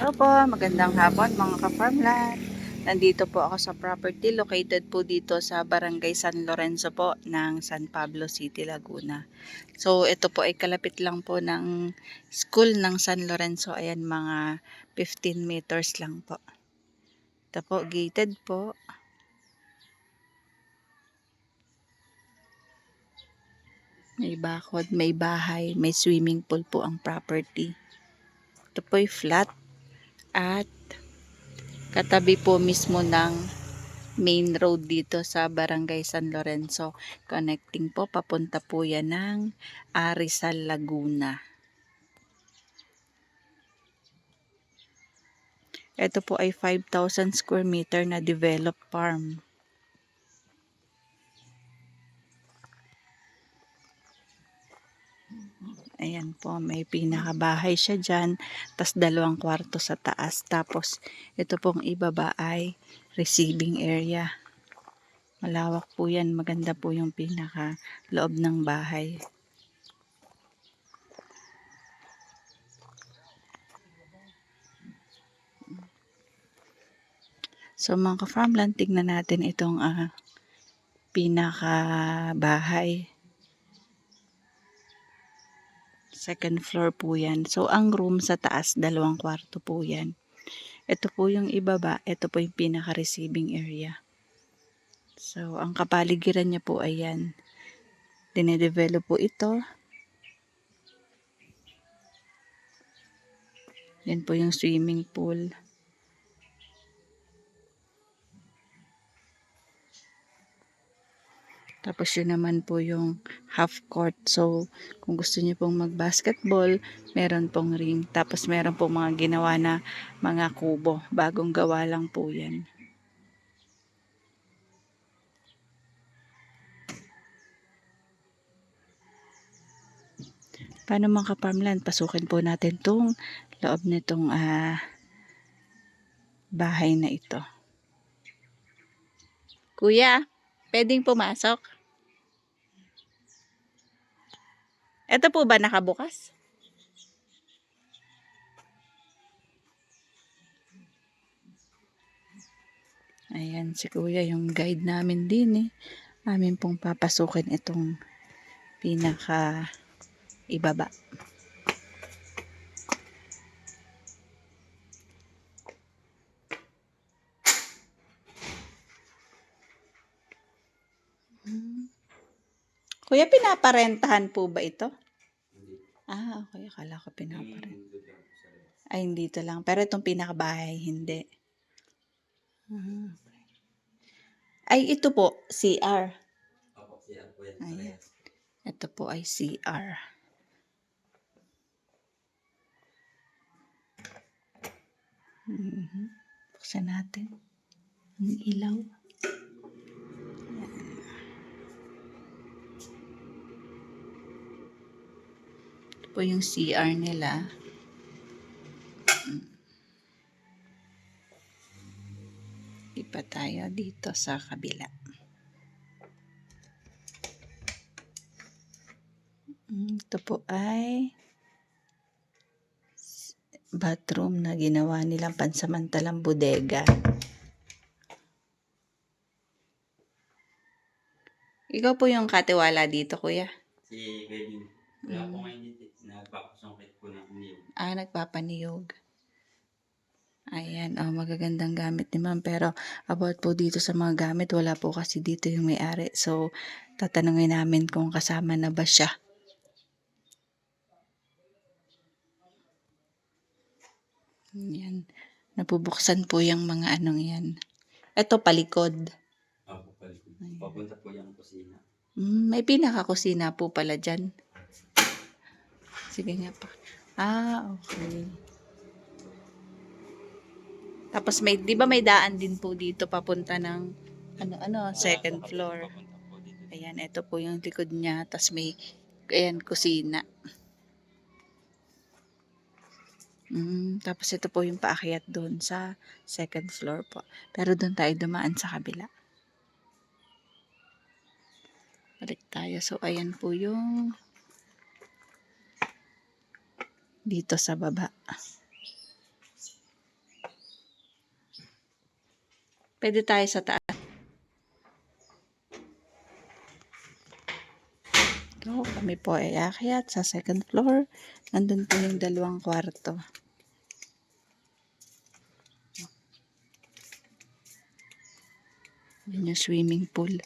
Opo, magandang hapon mga ka-farmland. Nandito po ako sa property located po dito sa Barangay San Lorenzo po ng San Pablo City, Laguna. So ito po ay kalapit lang po ng school ng San Lorenzo. Ayan, mga 15 meters lang po. Ito po, gated po. May bakod, may bahay, may swimming pool po ang property. Ito po ay flat at katabi po mismo ng main road dito sa Barangay San Lorenzo. Connecting po, papunta po yan ng Rizal, Laguna. Ito po ay 5,000 square meter na developed farm. Ayan po, may pinakabahay siya dyan, tas 2 kwarto sa taas. Tapos, ito pong ibaba ay receiving area. Malawak po yan, maganda po yung pinaka loob ng bahay. So mga ka-farmland, tignan natin itong pinaka bahay. Second floor po yan. So ang room sa taas, 2 kwarto po yan. Ito po yung ibaba, ito po yung pinaka receiving area. So ang kapaligiran niya po ay yan. Dinedevelop po ito. Yan po yung swimming pool. Tapos yun naman po yung half court. So, kung gusto niyo pong mag-basketball, meron pong ring. Tapos meron pong mga ginawa na mga kubo. Bagong gawa lang po yan. Paano mga ka-farmland? Pasukin po natin tong loob nitong bahay na ito. Kuya, pwedeng pumasok? Ito po ba nakabukas? Ayan, si kuya yung guide namin din eh. Amin pong papasukin itong pinaka ibaba. Kuya, pinaparentahan po ba ito? Okay. Akala ko pinaparenta. Ay, hindi ito lang. Pero itong pinakabahay, hindi. Ay, ito po, CR. Opo, CR po yan. Ayan. Ito po ay CR. Buksan natin. Ang ilaw. Ito po yung CR nila. Ipa tayo dito sa kabila. Ito po ay bathroom na ginawa nilang pansamantalang bodega. Ikaw po yung katiwala dito, kuya? Si Kevin. Wala po ngayon dito. Nagpapasungkit po ng niyog. Nagpapaniyog. Ayan, magagandang gamit ni ma'am. Pero about po dito sa mga gamit, wala po kasi dito yung may-ari. So, tatanungin namin kung kasama na ba siya. Yan. Napubuksan po yung mga anong yan. Ito, palikod. Opo, palikod. Papunta po yung kusina. May pinaka-kusina po pala dyan. Sige nga pa. Okay. Tapos may, di ba may daan din po dito papunta ng second floor. Papunta po dito. Ayan, ito po yung likod niya. Tapos may, ayan, kusina. Tapos ito po yung paakyat doon sa second floor po. Pero doon tayo dumaan sa kabila. Balik tayo. So, ayan po yung dito sa baba. Pwede tayo sa taas. So, kami po ay aakyat sa second floor. Nandun po yung 2 kwarto. Yun yung swimming pool.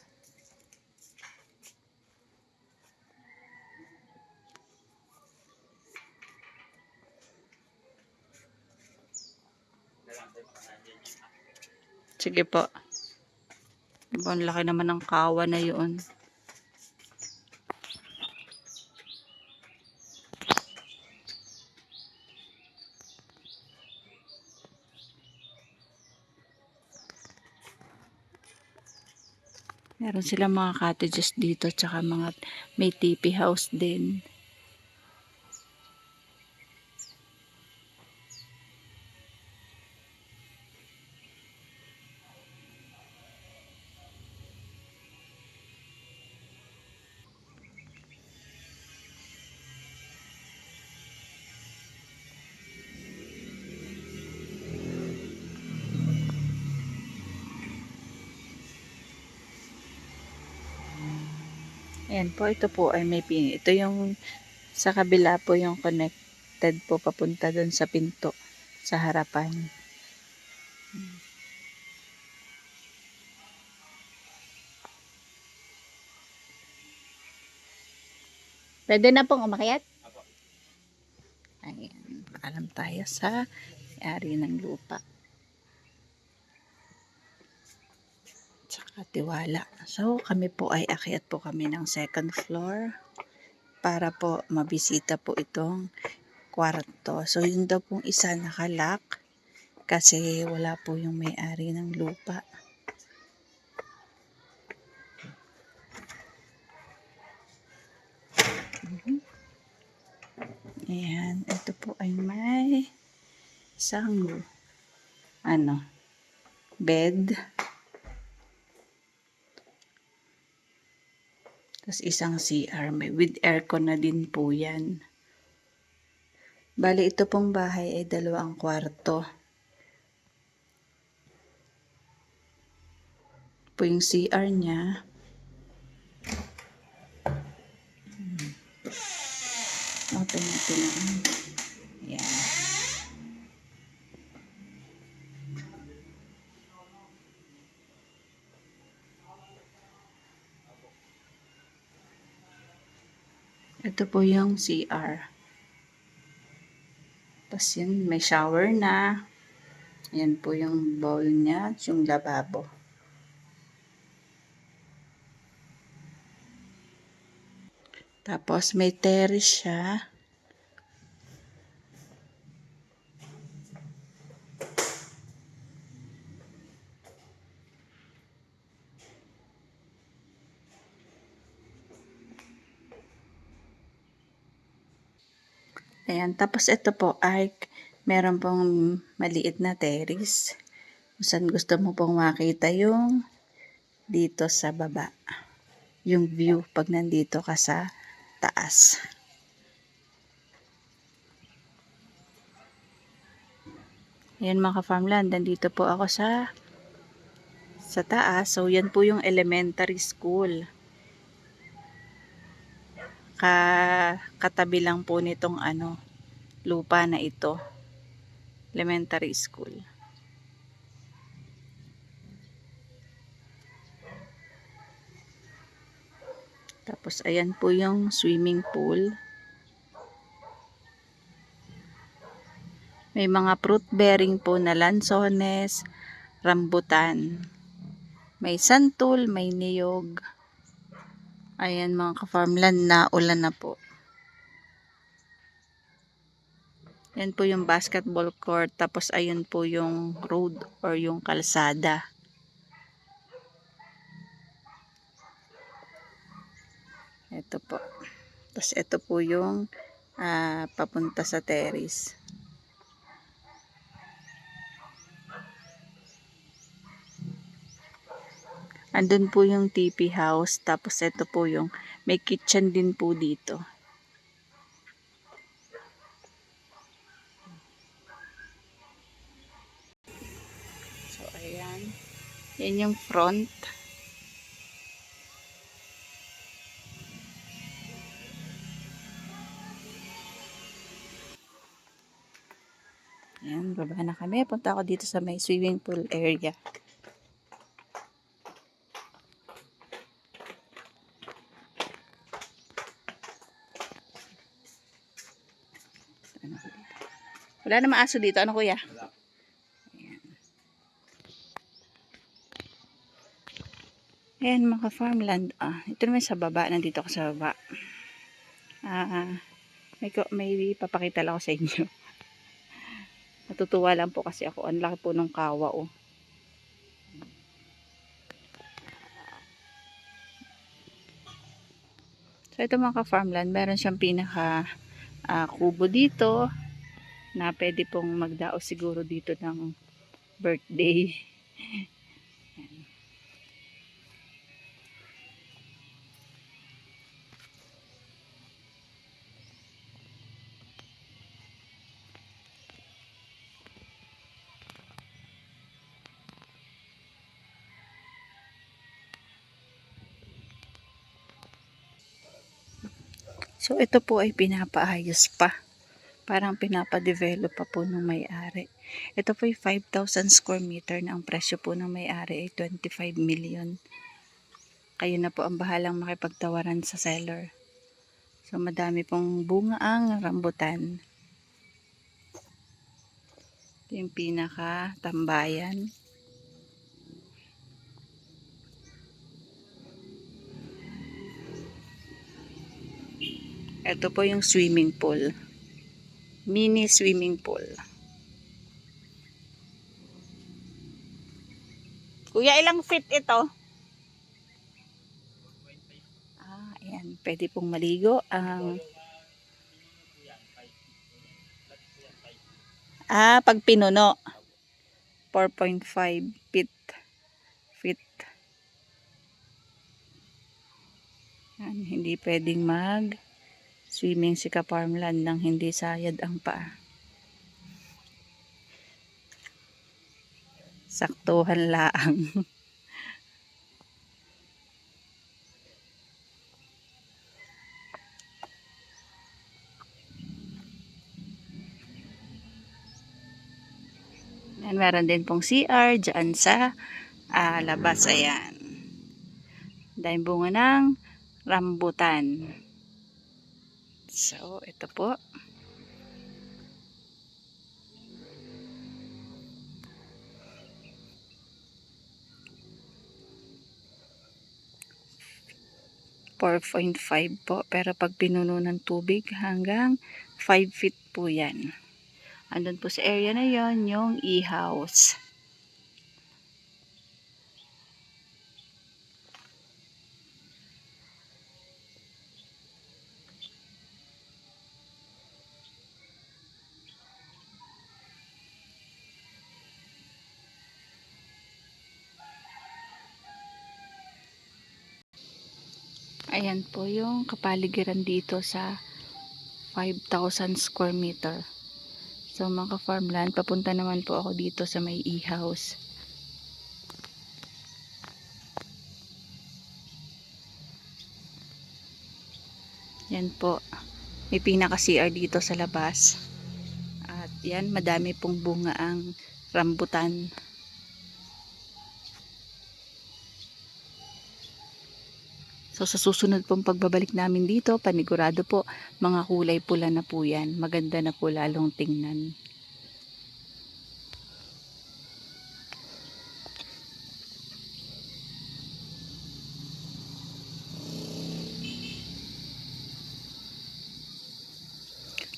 Sige po. Diba, ang laki naman ng kawa na yun. Meron silang mga cottages dito, tsaka mga may teepee house din. Ayan po, ito po ay may pin. Ito yung sa kabila po yung connected po papunta dun sa pinto sa harapan. Pwede na pong umakyat? Apo. Ayan, paalam tayo sa may-ari ng lupa. Tsaka tiwala. So, kami po ay akyat po kami ng second floor para po mabisita po itong kwarto. So, yun daw pong isa nakalock kasi wala po yung may-ari ng lupa. Ayan, ito po ay may isang bed. Tapos isang CR, may with aircon na din po yan. Bali, ito pong bahay ay 2 kwarto. Po yung CR niya. Open natin na. Ayan. Ito po yung CR. Tapos yun, may shower na. Ayan po yung bowl niya, yung lababo. Tapos may terrace siya. Ayan, tapos ito po ay meron pong maliit na terrace. Kung saan gusto mo pong makita yung dito sa baba. Yung view pag nandito ka sa taas. Ayan mga ka-farmland, nandito po ako sa taas. So yan po yung elementary school. Katabi lang po nitong lupa na ito. Elementary school. Tapos ayan po yung swimming pool. May mga fruit bearing po na lansones, rambutan. May santol, may niyog. Ayan mga ka-farmland, na ulan na po. Yan po yung basketball court. Tapos ayun po yung road or yung kalsada. Ito po. Tapos ito po yung papunta sa terrace. Andun po yung teepee house. Tapos ito po yung may kitchen din po dito. So ayan. Yan yung front. Yan, baba na kami. Punta ako dito sa may swimming pool area. Wala namang aso dito. Ano kuya? Wala. Ayan mga farmland. Ito naman sa baba. Nandito ako sa baba. May papakita lang ako sa inyo. Natutuwa lang po kasi ako. Ang laki po ng kawa oh. So ito mga farmland, meron siyang pinaka kubo dito na pwede pong magdao siguro dito ng birthday. So ito po ay pinapaayos pa. Parang pinapadevelop pa po ng may-ari. Ito po ay 5,000 square meter na ang presyo po ng may-ari ay 25 million. Kayo na po ang bahalang makipagtawaran sa seller. So madami pong bunga ang rambutan. Ito yung pinaka tambayan. Ito po yung swimming pool. Mini swimming pool. Kuya, ilang feet ito? Ayan. Pwede pong maligo ang pag pinuno 4.5 feet. Yan, hindi pwedeng swimming si ka-farmland nang hindi sayad ang paa. Saktuhan laang. Yan, meron din pong CR dyan sa labas. Ayan. Dahil bunga ng rambutan. So, ito po. .5 po. Pero pag pinuno ng tubig hanggang 5 feet po yan. Andun po sa area na yon yung e-house. Ayan po yung kapaligiran dito sa 5,000 square meter. So mga farmland, papunta naman po ako dito sa may e-house. Yan po. May pinaka-CR dito sa labas. At yan, madami pong bunga ang rambutan. So sa susunod pong pagbabalik namin dito, panigurado po, mga kulay pula na po yan. Maganda na po lalong tingnan.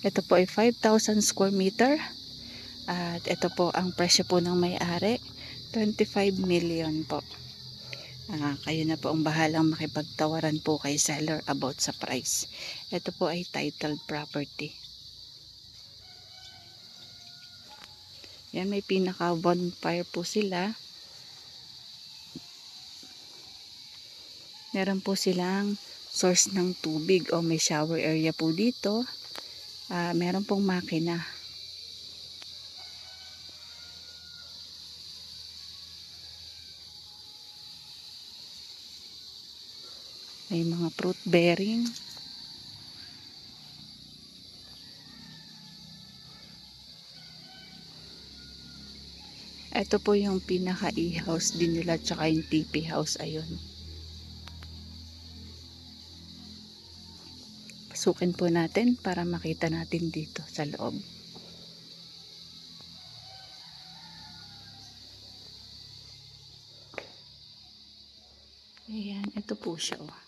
Ito po ay 5,000 square meter. At ito po ang presyo po ng may-ari, 25 million po. Kayo na po ang bahalang makipagtawaran po kay seller about sa price. Ito po ay titled property. Yan, may pinaka bonfire po sila. Meron po silang source ng tubig o may shower area po dito. Meron pong makina. May mga fruit bearing. Ito po yung pinaka-e-house din nila tsaka yung TP house. Ayun. Pasukin po natin para makita natin dito sa loob. Ayan, ito po siya. Oh.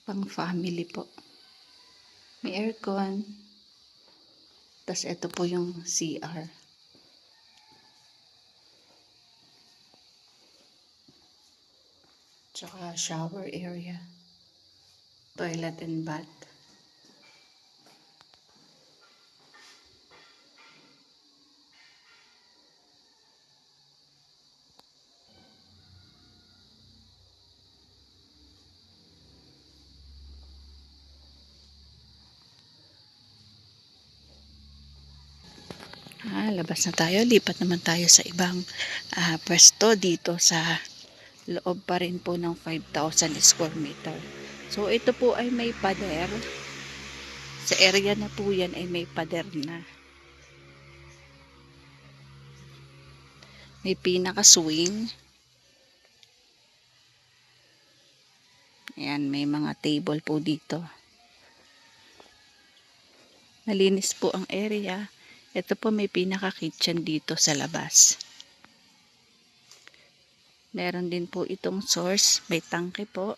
Pang family po. May aircon. Tapos ito po yung CR. Tsaka shower area. Toilet and bath. Labas na tayo. Lipat naman tayo sa ibang pwesto dito sa loob pa rin po ng 5,000 square meter. So, ito po ay may pader. Sa area na po yan ay may pader na. May pinaka-swing. Ayan, may mga table po dito. Malinis po ang area. Ito po may pinaka-kitchen dito sa labas. Meron din po itong source. May tangke po.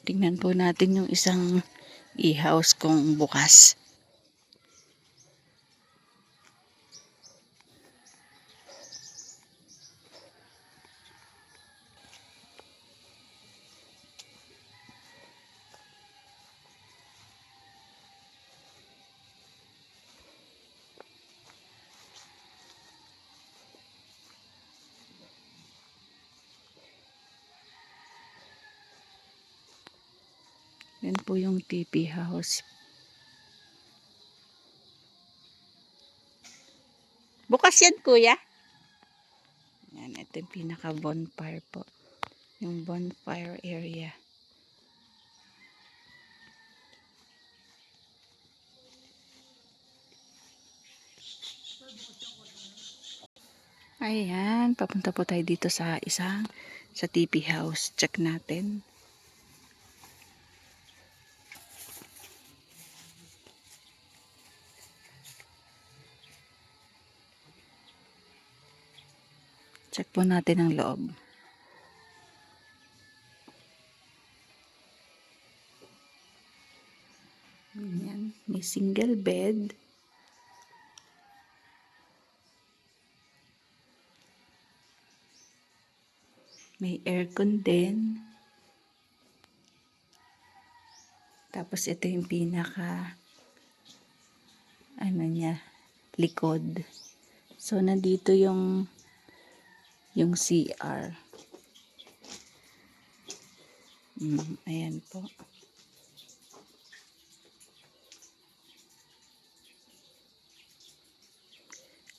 Tingnan po natin yung isang e-house kung bukas. Yan po yung TP house. Bukas yan, kuya. Yan, ito yung pinaka-bonfire po. Yung bonfire area. Ayan, papunta po tayo dito sa TP house. Check natin. Check po natin ang loob. Ayan, may single bed. May aircon din. Tapos ito yung pinaka likod. So nandito yung CR. Ayan po.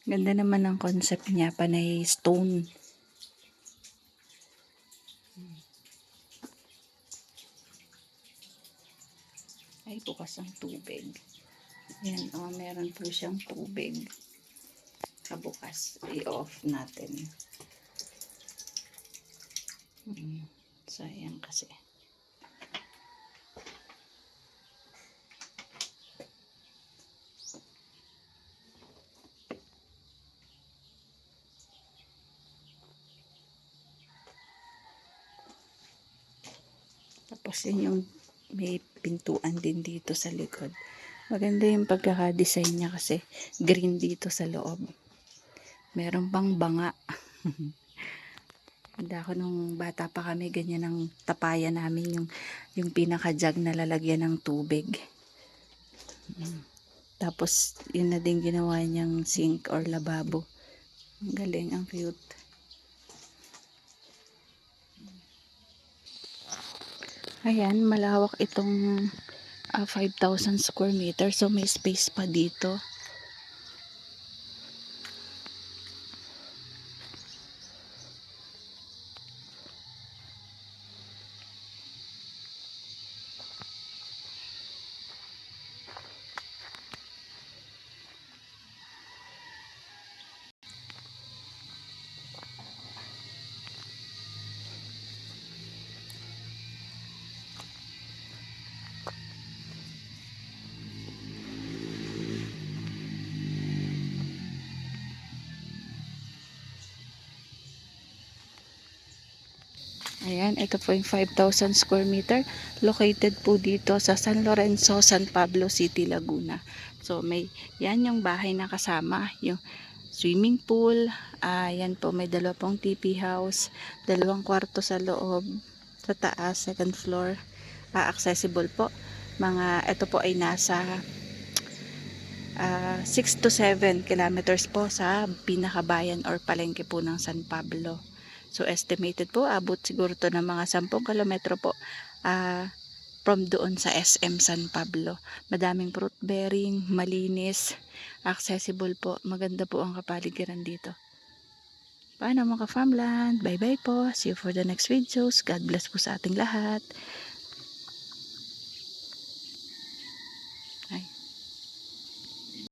Ganda naman ang concept niya, panay stone. Ay, bukas ang tubig. Ayan, meron po siyang tubig. Kabukas, i-off natin. Sayang kasi. Tapos yun yung may pintuan din dito sa likod. Maganda yung pagkaka-design niya kasi green dito sa loob. Meron pang banga. Handa ako nung bata pa kami, ganyan ang tapayan namin yung pinaka-jug na lalagyan ng tubig. Tapos, yun na din ginawa niyang sink or lababo. Ang galing, ang cute. Ayan, malawak itong 5,000 square meter. So, may space pa dito. Ayan, ito po yung 5,000 square meter. Located po dito sa San Lorenzo, San Pablo City, Laguna. So, yan yung bahay na kasama. Yung swimming pool. Yan po, may dalawa pong TP house. 2 kwarto sa loob. Sa taas, second floor. Accessible po. Ito po ay nasa 6 to 7 kilometers po sa pinakabayan or palengke po ng San Pablo. So, estimated po, abot siguro to ng mga 10 kilometro po from doon sa SM San Pablo. Madaming fruit bearing, malinis, accessible po. Maganda po ang kapaligiran dito. Paano mga ka-farmland? Bye-bye po. See you for the next videos. God bless po sa ating lahat.